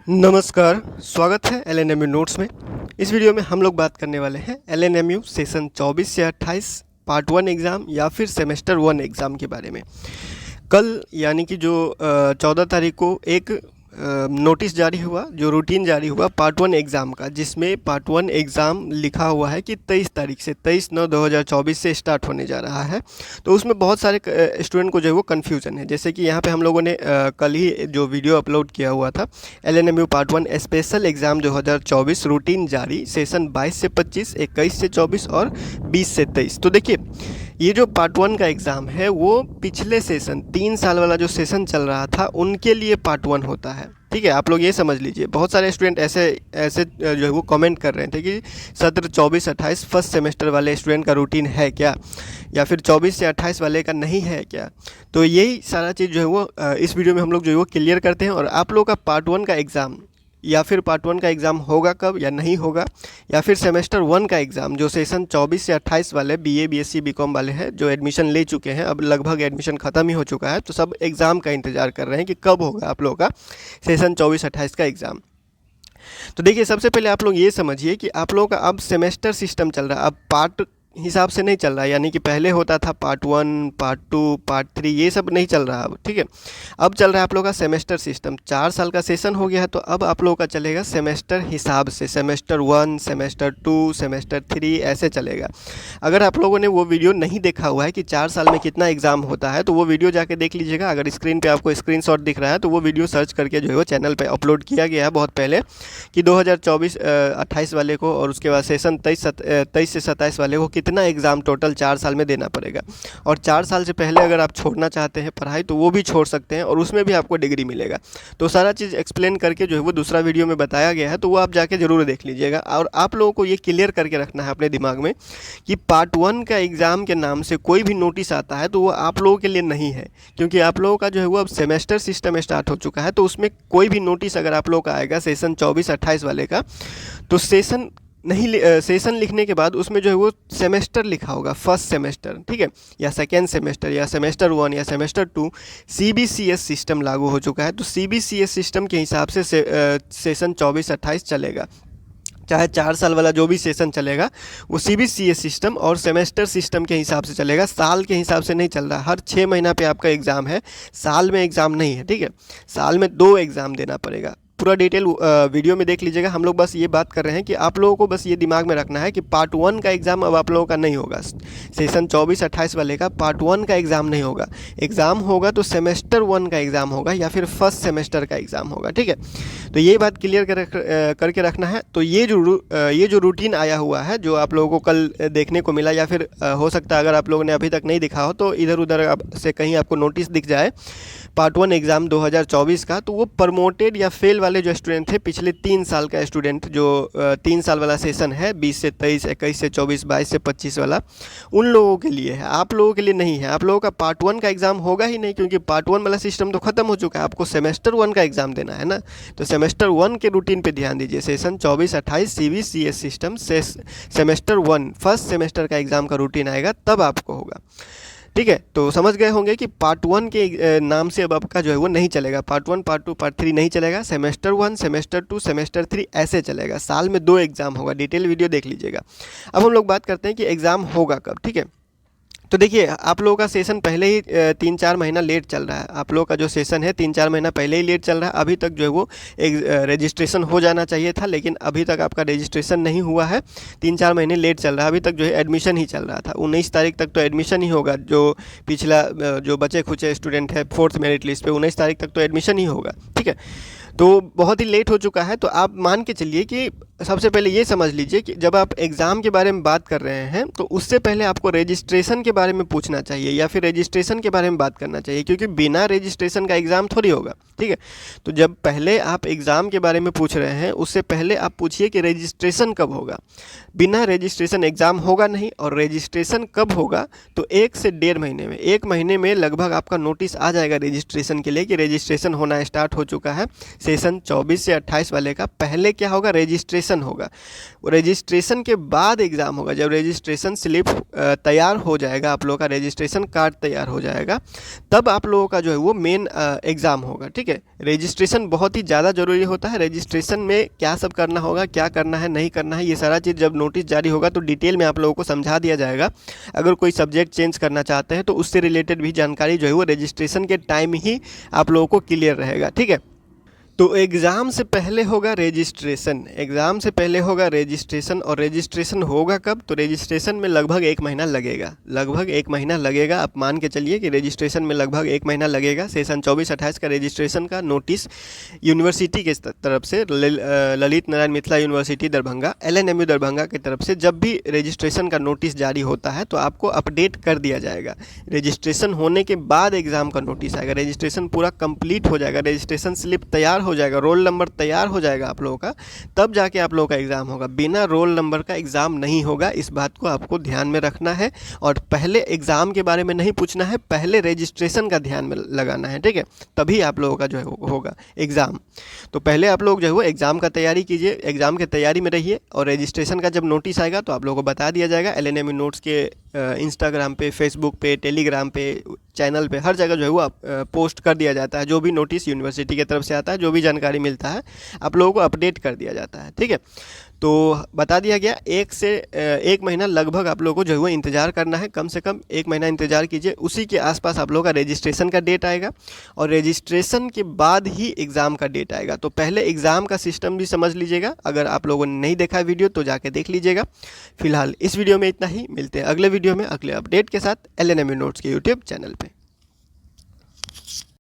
नमस्कार, स्वागत है एलएनएमयू नोट्स में। इस वीडियो में हम लोग बात करने वाले हैं एलएनएमयू सेशन 24 से 28 पार्ट 1 एग्ज़ाम या फिर सेमेस्टर 1 एग्ज़ाम के बारे में। कल यानी कि जो 14 तारीख को एक नोटिस जारी हुआ, जो रूटीन जारी हुआ पार्ट 1 एग्ज़ाम का, जिसमें पार्ट 1 एग्ज़ाम लिखा हुआ है कि 23 तारीख से 23/9/2024 से स्टार्ट होने जा रहा है। तो उसमें बहुत सारे स्टूडेंट को जो है वो कन्फ्यूज़न है। जैसे कि यहाँ पे हम लोगों ने कल ही जो वीडियो अपलोड किया हुआ था, LNMU part 1 special exam 2024 routine जारी, सेशन 22 से 25, 21 से 24 और 20 से 23। तो देखिए, ये जो पार्ट 1 का एग्ज़ाम है वो पिछले सेशन 3 साल वाला जो सेशन चल रहा था उनके लिए पार्ट 1 होता है। ठीक है, आप लोग ये समझ लीजिए। बहुत सारे स्टूडेंट ऐसे जो है वो कमेंट कर रहे थे कि सत्र 24-28 फर्स्ट सेमेस्टर वाले स्टूडेंट का रूटीन है क्या, या फिर 24 से 28 वाले का नहीं है क्या। तो यही सारा चीज़ जो है वो इस वीडियो में हम लोग जो है वो क्लियर करते हैं। और आप लोगों का पार्ट 1 का एग्ज़ाम या फिर पार्ट 1 का एग्ज़ाम होगा कब या नहीं होगा, या फिर सेमेस्टर 1 का एग्ज़ाम जो सेशन 24 से 28 वाले बीए बीएससी बीकॉम वाले हैं, जो एडमिशन ले चुके हैं, अब लगभग एडमिशन ख़त्म ही हो चुका है, तो सब एग्ज़ाम का इंतज़ार कर रहे हैं कि कब होगा आप लोगों का सेशन 24-28 का एग्ज़ाम। तो देखिए, सबसे पहले आप लोग ये समझिए कि आप लोगों का अब सेमेस्टर सिस्टम चल रहा है, अब पार्ट हिसाब से नहीं चल रहा है। यानी कि पहले होता था पार्ट 1, पार्ट 2, पार्ट 3, ये सब नहीं चल रहा अब। ठीक है, अब चल रहा है आप लोगों का सेमेस्टर सिस्टम। 4 साल का सेशन हो गया है, तो अब आप लोगों का चलेगा सेमेस्टर हिसाब से, सेमेस्टर 1, सेमेस्टर 2, सेमेस्टर 3 ऐसे चलेगा। अगर आप लोगों ने वो वीडियो नहीं देखा हुआ है कि 4 साल में कितना एग्ज़ाम होता है, तो वो वीडियो जाके देख लीजिएगा। अगर स्क्रीन पर आपको स्क्रीनशॉट दिख रहा है तो वो वीडियो सर्च करके जो है वो चैनल पर अपलोड किया गया है बहुत पहले, कि 2024-28 वाले को और उसके बाद सेशन 23 से 27 वाले को कितना एग्ज़ाम टोटल 4 साल में देना पड़ेगा। और 4 साल से पहले अगर आप छोड़ना चाहते हैं पढ़ाई तो वो भी छोड़ सकते हैं, और उसमें भी आपको डिग्री मिलेगा। तो सारा चीज़ एक्सप्लेन करके जो है वो दूसरा वीडियो में बताया गया है, तो वो आप जाके ज़रूर देख लीजिएगा। और आप लोगों को ये क्लियर करके रखना है अपने दिमाग में कि पार्ट 1 का एग्ज़ाम के नाम से कोई भी नोटिस आता है तो वो आप लोगों के लिए नहीं है, क्योंकि आप लोगों का जो है वो अब सेमेस्टर सिस्टम स्टार्ट हो चुका है। तो उसमें कोई भी नोटिस अगर आप लोगों का आएगा सेशन 24-28 वाले का, तो सेशन लिखने के बाद उसमें जो है वो सेमेस्टर लिखा होगा, फर्स्ट सेमेस्टर, ठीक है, या सेकेंड सेमेस्टर या सेमेस्टर 1 या सेमेस्टर 2। सीबीसीएस सिस्टम लागू हो चुका है, तो सीबीसीएस सिस्टम के हिसाब से सेशन 24-28 चलेगा। चाहे 4 साल वाला जो भी सेशन चलेगा वो सीबीसीएस सिस्टम और सेमेस्टर सिस्टम के हिसाब से चलेगा, साल के हिसाब से नहीं चल रहा। हर 6 महीना पे आपका एग्ज़ाम है, साल में एग्ज़ाम नहीं है। ठीक है, साल में 2 एग्ज़ाम देना पड़ेगा। पूरा डिटेल वीडियो में देख लीजिएगा। हम लोग बस ये बात कर रहे हैं कि आप लोगों को बस ये दिमाग में रखना है कि पार्ट 1 का एग्ज़ाम अब आप लोगों का नहीं होगा। सेशन 24-28 वाले का पार्ट 1 का एग्ज़ाम नहीं होगा। एग्ज़ाम होगा तो सेमेस्टर 1 का एग्ज़ाम होगा या फिर फर्स्ट सेमेस्टर का एग्ज़ाम होगा। ठीक है, तो ये बात क्लियर करके रखना है। तो ये जो रूटीन आया हुआ है, जो आप लोगों को कल देखने को मिला, या फिर हो सकता है अगर आप लोगों ने अभी तक नहीं दिखा हो तो इधर उधर से कहीं आपको नोटिस दिख जाए पार्ट 1 एग्ज़ाम 2024 का, तो वो प्रमोटेड या फेल वाले जो स्टूडेंट थे, पिछले 3 साल का स्टूडेंट, जो 3 साल वाला सेशन है 20 से 23, 21 से 24, 22 से 25 वाला, उन लोगों के लिए है, आप लोगों के लिए नहीं है। आप लोगों का पार्ट 1 का एग्ज़ाम होगा ही नहीं, क्योंकि पार्ट 1 वाला सिस्टम तो ख़त्म हो चुका है। आपको सेमेस्टर 1 का एग्ज़ाम देना है ना, तो सेमेस्टर 1 के रूटीन पे ध्यान दीजिए। सेशन 24-28 सीबीसीएस सिस्टम से सेमेस्टर 1 फर्स्ट सेमेस्टर का एग्ज़ाम का रूटीन आएगा, तब आपको होगा। ठीक है, तो समझ गए होंगे कि पार्ट 1 के नाम से अब आपका जो है वो नहीं चलेगा। पार्ट 1, पार्ट 2, पार्ट 3 नहीं चलेगा। सेमेस्टर 1, सेमेस्टर 2, सेमेस्टर 3 ऐसे चलेगा। साल में 2 एग्ज़ाम होगा। डिटेल वीडियो देख लीजिएगा। अब हम लोग बात करते हैं कि एग्ज़ाम होगा कब। ठीक है, तो देखिए, आप लोगों का सेशन पहले ही 3-4 महीना लेट चल रहा है। आप लोगों का जो सेशन है 3-4 महीना पहले ही लेट चल रहा है। अभी तक जो है वो एक रजिस्ट्रेशन हो जाना चाहिए था, लेकिन अभी तक आपका रजिस्ट्रेशन नहीं हुआ है। 3-4 महीने लेट चल रहा है। अभी तक जो है एडमिशन ही चल रहा था। 19 तारीख तक तो एडमिशन ही होगा। जो पिछला जो बचे खुचे स्टूडेंट है 4th मेरिट लिस्ट पे, 19 तारीख तक तो एडमिशन ही होगा। ठीक है, तो बहुत ही लेट हो चुका है। तो आप मान के चलिए कि सबसे पहले ये समझ लीजिए कि जब आप एग्ज़ाम के बारे में बात कर रहे हैं तो उससे पहले आपको रजिस्ट्रेशन के बारे में पूछना चाहिए, या फिर रजिस्ट्रेशन के बारे में बात करना चाहिए, क्योंकि बिना रजिस्ट्रेशन का एग्ज़ाम थोड़ी होगा। ठीक है, तो जब पहले आप एग्ज़ाम के बारे में पूछ रहे हैं, उससे पहले आप पूछिए कि रजिस्ट्रेशन कब होगा। बिना रजिस्ट्रेशन एग्ज़ाम होगा नहीं, और रजिस्ट्रेशन कब होगा तो 1 से 1.5 महीने में, 1 महीने में लगभग आपका नोटिस आ जाएगा रजिस्ट्रेशन के लिए कि रजिस्ट्रेशन होना स्टार्ट हो चुका है। सेशन 24 से 28 वाले का पहले क्या होगा, रजिस्ट्रेशन रजिस्ट्रेशन होगा। रजिस्ट्रेशन के बाद एग्ज़ाम होगा। जब रजिस्ट्रेशन स्लिप तैयार हो जाएगा, आप लोगों का रजिस्ट्रेशन कार्ड तैयार हो जाएगा, तब आप लोगों का जो है वो मेन एग्ज़ाम होगा। ठीक है, रजिस्ट्रेशन बहुत ही ज़्यादा ज़रूरी होता है। रजिस्ट्रेशन में क्या सब करना होगा, क्या करना है, नहीं करना है, ये सारा चीज़ जब नोटिस जारी होगा तो डिटेल में आप लोगों को समझा दिया जाएगा। अगर कोई सब्जेक्ट चेंज करना चाहते हैं तो उससे रिलेटेड भी जानकारी जो है वो रजिस्ट्रेशन के टाइम ही आप लोगों को क्लियर रहेगा। ठीक है, तो एग्ज़ाम से पहले होगा रजिस्ट्रेशन, एग्ज़ाम से पहले होगा रजिस्ट्रेशन। और रजिस्ट्रेशन होगा कब? तो रजिस्ट्रेशन में लगभग 1 महीना लगेगा, लगभग 1 महीना लगेगा। आप मान के चलिए कि रजिस्ट्रेशन में लगभग 1 महीना लगेगा। सेशन 24-28 का रजिस्ट्रेशन का नोटिस यूनिवर्सिटी के तरफ से, ललित नारायण मिथिला यूनिवर्सिटी दरभंगा, LNMU दरभंगा की तरफ से जब भी रजिस्ट्रेशन का नोटिस जारी होता है तो आपको अपडेट कर दिया जाएगा। रजिस्ट्रेशन होने के बाद एग्ज़ाम का नोटिस आएगा। रजिस्ट्रेशन पूरा कंप्लीट हो जाएगा, रजिस्ट्रेशन स्लिप तैयार हो जाएगा, रोल नंबर तैयार हो जाएगा आप लोगों का, तब जाके आप लोगों का एग्ज़ाम होगा। बिना रोल नंबर का एग्ज़ाम नहीं होगा, इस बात को आपको ध्यान में रखना है। और पहले एग्ज़ाम के बारे में नहीं पूछना है, पहले रजिस्ट्रेशन का ध्यान में लगाना है। ठीक है, तभी आप लोगों का जो है होगा एग्ज़ाम। तो पहले आप लोग जो है वो एग्ज़ाम का तैयारी कीजिए, एग्ज़ाम की तैयारी में रहिए। और रजिस्ट्रेशन का जब नोटिस आएगा तो आप लोगों को बता दिया जाएगा। LNMU नोट्स के इंस्टाग्राम पे, फेसबुक पे, टेलीग्राम पे, चैनल पे, हर जगह जो है वो पोस्ट कर दिया जाता है। जो भी नोटिस यूनिवर्सिटी की तरफ से आता है, जो भी जानकारी मिलता है, आप लोगों को अपडेट कर दिया जाता है। ठीक है, तो बता दिया गया 1 महीना लगभग आप लोगों को जो है वो इंतज़ार करना है। कम से कम 1 महीना इंतज़ार कीजिए, उसी के आसपास आप लोगों का रजिस्ट्रेशन का डेट आएगा। और रजिस्ट्रेशन के बाद ही एग्ज़ाम का डेट आएगा। तो पहले एग्ज़ाम का सिस्टम भी समझ लीजिएगा। अगर आप लोगों ने नहीं देखा वीडियो तो जाके देख लीजिएगा। फिलहाल इस वीडियो में इतना ही, मिलते हैं अगले वीडियो में अगले अपडेट के साथ LNMU नोट्स के यूट्यूब चैनल पे।